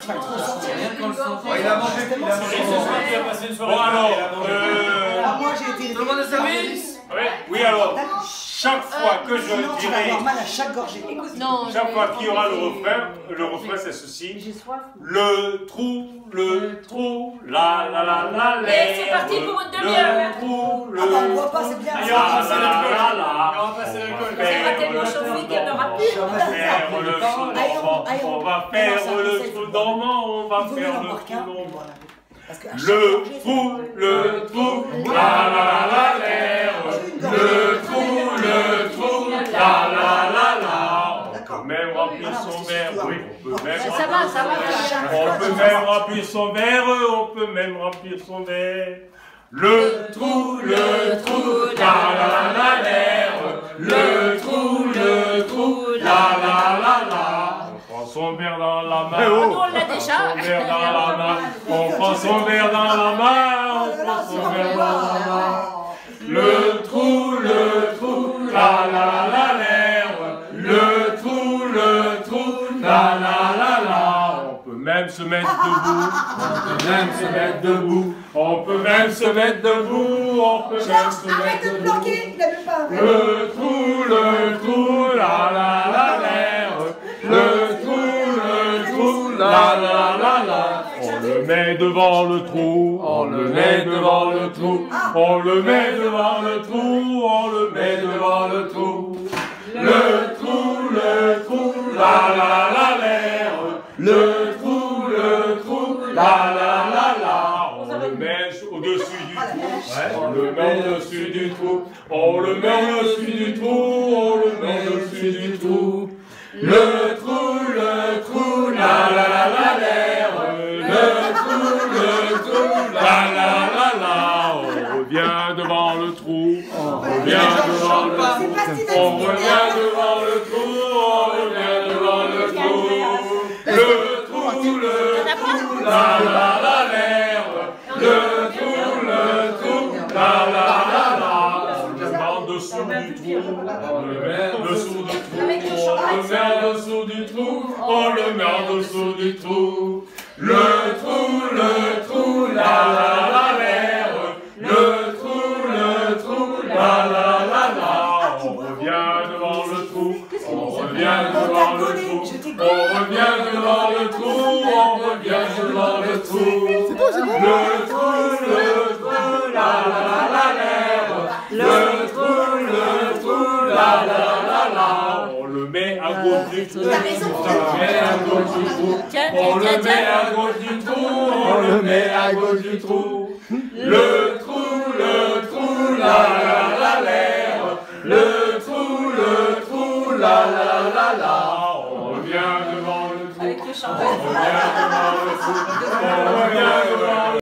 Rien quand le sang. Il a mangé, il a passé une soirée. Bon alors, moi j'ai été. Tout le monde a servi? oui alors, chaque fois que je Sinon, tu vas dirai, avoir mal à chaque gorgée. Non, chaque fois qu'il y aura le refrain c'est ceci. J'ai soif. Le trou, la la la la la. Et c'est parti pour une demi-heure. Le trou, le Ah bah on voit pas, c'est bien. la la la la. On va passer l'alcool. Ça va tellement chauffer qu'il n'y en aura plus. On va faire le trou dormant, on va faire le trou dormant, on va faire le trou dormant. Le trou, la la la l'air. Le trou, la la la la. On peut même remplir son verre, oui, on peut même. Ça va. On peut même remplir son verre, on peut même remplir son verre. Le trou, la la la l'air. Le trou, la la la la. On prend son verre dans la main. On l'a déjà. Son verre dans la main. On prend son verre dans la main. On prend son verre dans la main. Le trou, la la la l'air. Le trou, la la la la. On peut même se mettre debout. On peut même se mettre debout. On peut même se mettre debout. On peut même se mettre Arrête de te bloquer, il a même pas. le trou, la la la l'air. Le trou, la la la la. On le met devant le trou, on le met devant le trou, on le met devant le trou, on le met devant le trou. Le trou, la la la l'air. Le trou, la la la la. On le met au-dessus du trou, on le met au-dessus du trou, on le met au-dessus du trou, on le met au-dessus du trou. Le trou, la la la l'air. Le trou, la la la la. On revient devant le trou, on revient devant le trou, on revient devant le trou, on revient devant le trou. Le trou, la la la l'air. Le trou, la la la la. On le met en dessous du trou, on le met en dessous du trou, on le met en dessous du trou, on le met en dessous du trou. Le trou, la la la l'air. Le trou, la la la la. On revient devant le trou, on revient devant le trou, on revient devant le trou, on revient devant le trou. Le trou, la la la l'air. Le trou, la la la la. On le met à gauche du trou, on le met à gauche du trou, on le met à gauche du trou, on le met à gauche du trou. Le trou, la la la l'air. Le trou, la la la la. On revient devant le trou, on revient devant le trou, on revient devant le trou.